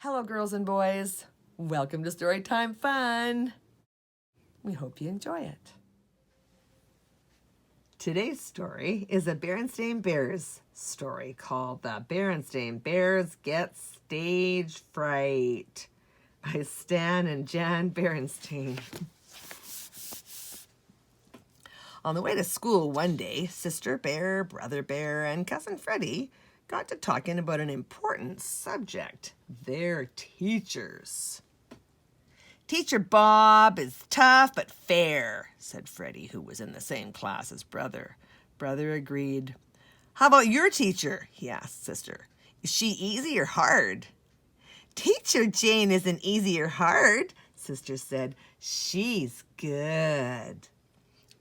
Hello, girls and boys. Welcome to Storytime Fun. We hope you enjoy it. Today's story is a Berenstain Bears story called The Berenstain Bears Get Stage Fright by Stan and Jan Berenstain. On the way to school one day, Sister Bear, Brother Bear, and Cousin Freddie got to talking about an important subject, their teachers. "Teacher Bob is tough but fair," said Freddie, who was in the same class as Brother. Brother agreed. "How about your teacher?" he asked Sister. "Is she easy or hard?" "Teacher Jane isn't easy or hard," Sister said. "She's good."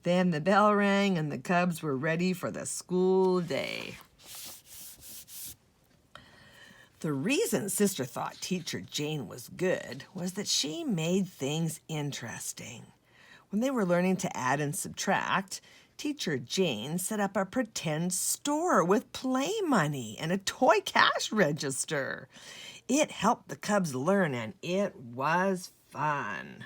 Then the bell rang and the cubs were ready for the school day. The reason Sister thought Teacher Jane was good was that she made things interesting. When they were learning to add and subtract, Teacher Jane set up a pretend store with play money and a toy cash register. It helped the cubs learn, and it was fun.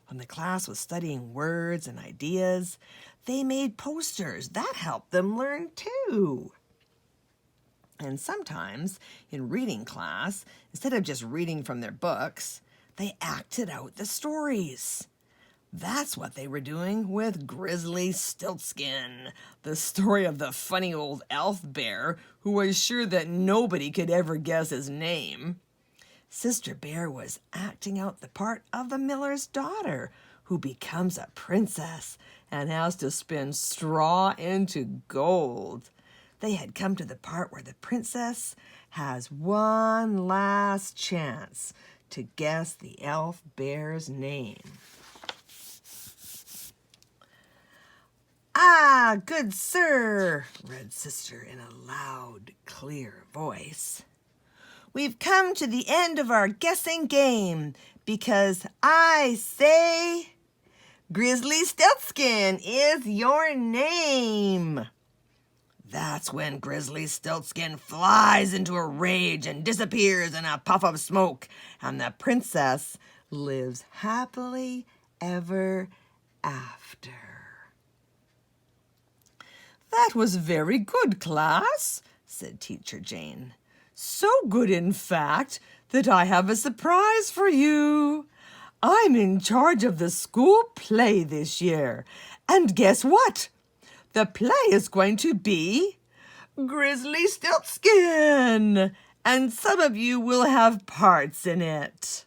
When the class was studying words and ideas, they made posters. That helped them learn too. And sometimes, in reading class, instead of just reading from their books, they acted out the stories. That's what they were doing with Grizzly Stiltskin, the story of the funny old elf bear who was sure that nobody could ever guess his name. Sister Bear was acting out the part of the miller's daughter, who becomes a princess and has to spin straw into gold. They had come to the part where the princess has one last chance to guess the elf bear's name. "Ah, good sir," read Sister in a loud, clear voice. "We've come to the end of our guessing game because I say Grizzly Stiltskin is your name." That's when Grizzly Stiltskin flies into a rage and disappears in a puff of smoke, and the princess lives happily ever after. "That was very good, class," said Teacher Jane. "So good, in fact, that I have a surprise for you. I'm in charge of the school play this year, and guess what? The play is going to be Grizzly Stiltskin, and some of you will have parts in it."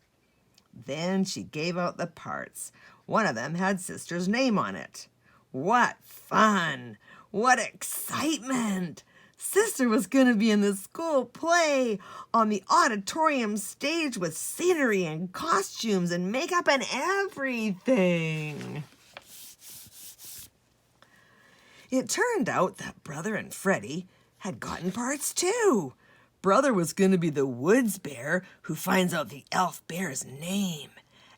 Then she gave out the parts. One of them had Sister's name on it. What fun! What excitement! Sister was going to be in the school play on the auditorium stage with scenery and costumes and makeup and everything. It turned out that Brother and Freddie had gotten parts too. Brother was going to be the woods bear who finds out the elf bear's name,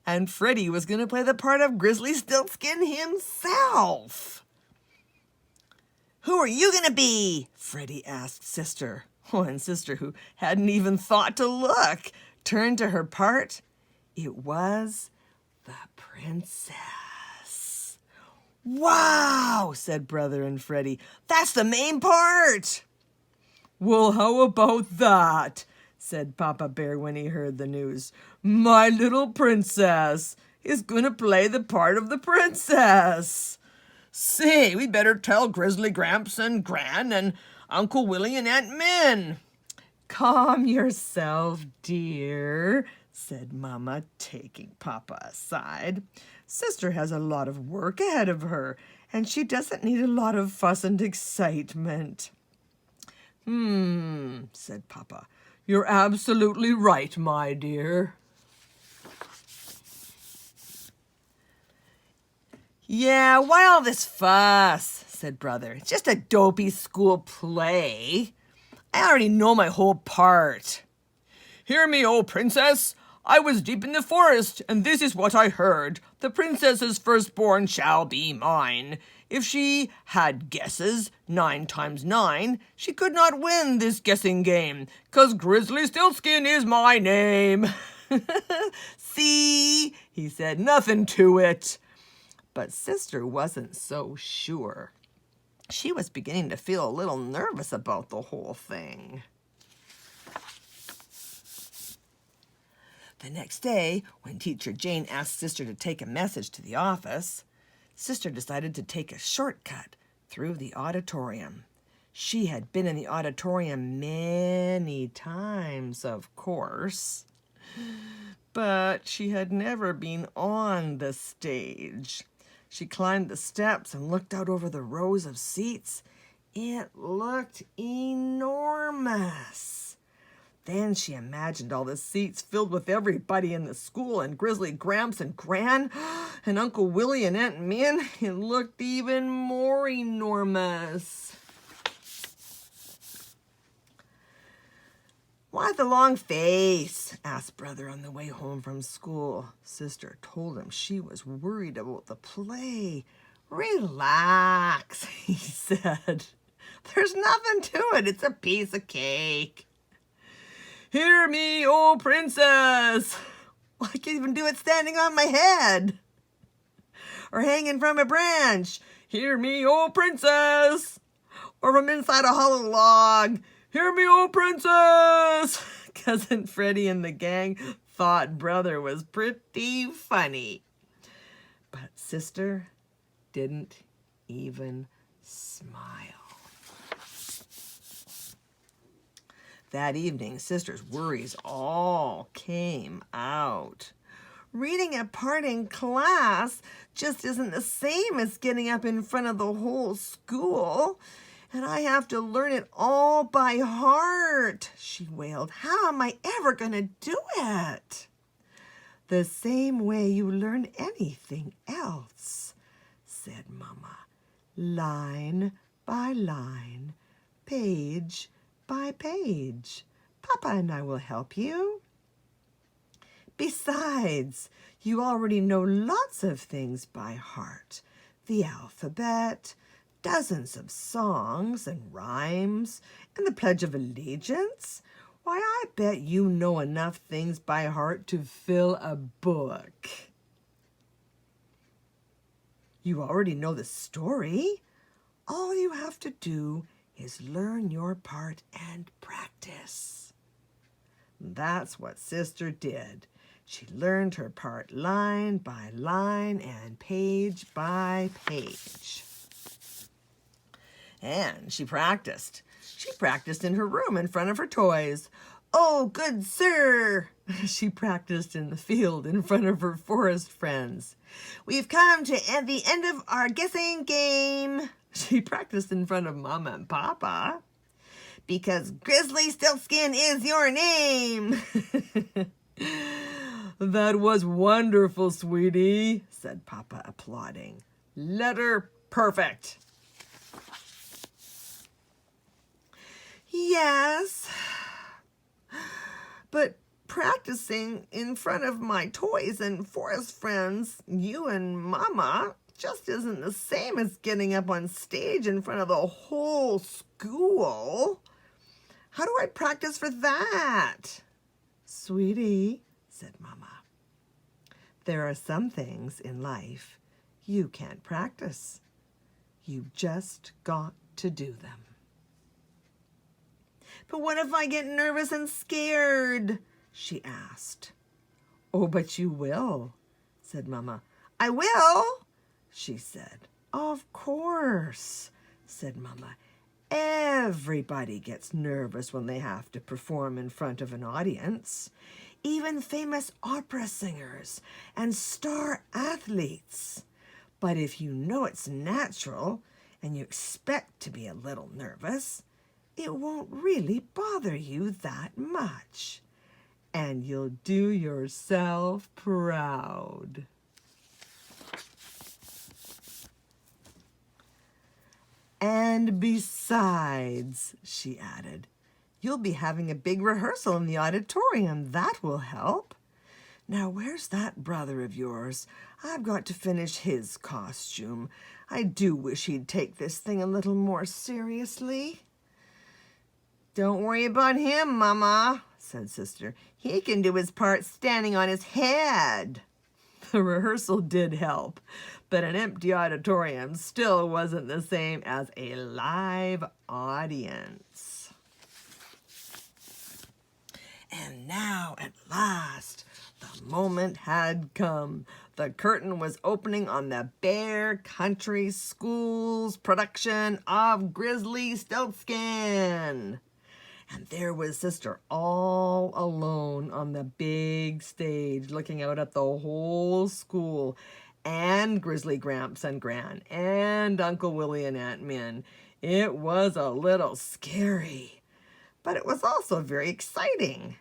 and Freddie was going to play the part of Grizzly Stiltskin himself. "Who are you going to be?" Freddie asked Sister. Oh, and Sister, who hadn't even thought to look, turned to her part. It was the princess. "Wow," said Brother and Freddie. "That's the main part." "Well, how about that?" said Papa Bear when he heard the news. "My little princess is going to play the part of the princess. Say, we'd better tell Grizzly Gramps and Gran and Uncle Willie and Aunt Min." "Calm yourself, dear," said Mama, taking Papa aside. "Sister has a lot of work ahead of her, and she doesn't need a lot of fuss and excitement." Said Papa. "You're absolutely right, my dear." "Yeah, why all this fuss?" said Brother. "It's just a dopey school play. I already know my whole part." "Hear me, oh princess. I was deep in the forest, and this is what I heard. The princess's firstborn shall be mine. If she had guesses 9 times 9, she could not win this guessing game, 'cause Grizzly Stiltskin is my name. See, he said, nothing to it. But Sister wasn't so sure. She was beginning to feel a little nervous about the whole thing. The next day, when Teacher Jane asked Sister to take a message to the office, Sister decided to take a shortcut through the auditorium. She had been in the auditorium many times, of course, but she had never been on the stage. She climbed the steps and looked out over the rows of seats. It looked enormous. Then she imagined all the seats filled with everybody in the school, and Grizzly Gramps and Gran and Uncle Willie and Aunt Min. It looked even more enormous. "Why the long face?" asked Brother on the way home from school. Sister told him she was worried about the play. "Relax," he said. "There's nothing to it. It's a piece of cake." "Hear me, oh princess!" Well, I can even do it standing on my head. Or hanging from a branch. "Hear me, oh princess!" Or from inside a hollow log. "Hear me, oh princess!" Cousin Freddie and the gang thought Brother was pretty funny. But Sister didn't even smile. That evening, Sister's worries all came out. Reading a part in class just isn't the same as getting up in front of the whole school. And I have to learn it all by heart, she wailed. How am I ever going to do it? "The same way you learn anything else," said Mama. "Line by line, page by page. Papa and I will help you. Besides, you already know lots of things by heart. The alphabet, dozens of songs and rhymes, and the Pledge of Allegiance. Why, I bet you know enough things by heart to fill a book. You already know the story. All you have to do is learn your part and practice." That's what Sister did. She learned her part line by line and page by page. And she practiced. She practiced in her room in front of her toys. "Oh, good sir!" She practiced in the field in front of her forest friends. "We've come to the end of our guessing game." She practiced in front of Mama and Papa. "Because Grizzly Stiltskin is your name." "That was wonderful, sweetie," said Papa, applauding. "Letter perfect." "Yes, but practicing in front of my toys and forest friends, you and Mama, just isn't the same as getting up on stage in front of the whole school. How do I practice for that?" "Sweetie," said Mama, "there are some things in life you can't practice. You've just got to do them." "But what if I get nervous and scared?" she asked. "Oh, but you will," said Mama. "I will?" she said. "Of course," said Mama. "Everybody gets nervous when they have to perform in front of an audience. Even famous opera singers and star athletes. But if you know it's natural and you expect to be a little nervous, it won't really bother you that much. And you'll do yourself proud." "And besides," she added, "you'll be having a big rehearsal in the auditorium. That will help. Now, where's that brother of yours? I've got to finish his costume. I do wish he'd take this thing a little more seriously." "Don't worry about him, Mama," said Sister. "He can do his part standing on his head." The rehearsal did help, but an empty auditorium still wasn't the same as a live audience. And now, at last, the moment had come. The curtain was opening on the Bear Country School's production of Grizzly Stiltskin. And there was Sister all alone on the big stage, looking out at the whole school, and Grizzly Gramps and Gran, and Uncle Willie and Aunt Min. It was a little scary, but it was also very exciting.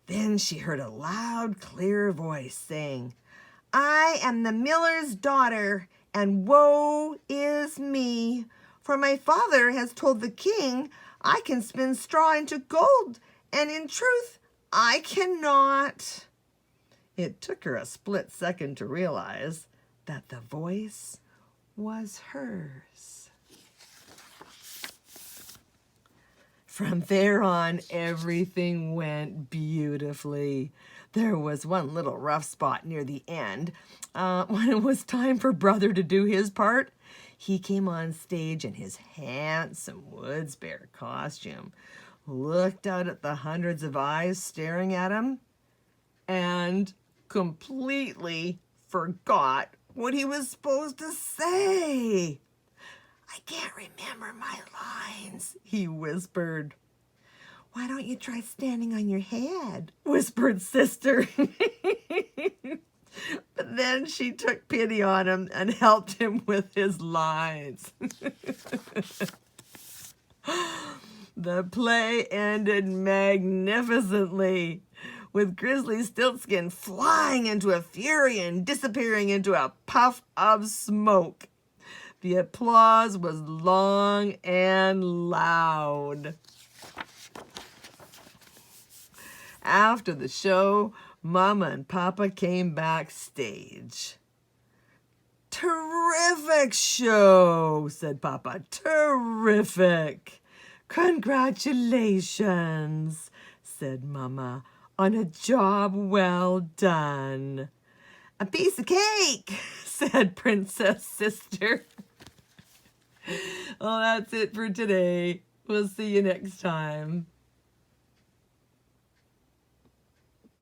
Then she heard a loud, clear voice saying, "I am the miller's daughter, and woe is me, for my father has told the king I can spin straw into gold, and in truth, I cannot." It took her a split second to realize that the voice was hers. From there on, everything went beautifully. There was one little rough spot near the end. When it was time for Brother to do his part, he came on stage in his handsome Woods Bear costume, looked out at the hundreds of eyes staring at him, and completely forgot what he was supposed to say. "I can't remember my lines," he whispered. "Why don't you try standing on your head?" whispered Sister. But then she took pity on him and helped him with his lines. The play ended magnificently, with Grizzly Stiltskin flying into a fury and disappearing into a puff of smoke. The applause was long and loud. After the show, Mama and Papa came backstage. "Terrific show," said Papa. "Terrific." "Congratulations," said Mama, "on a job well done." "A piece of cake," said Princess Sister. Well, that's it for today. We'll see you next time.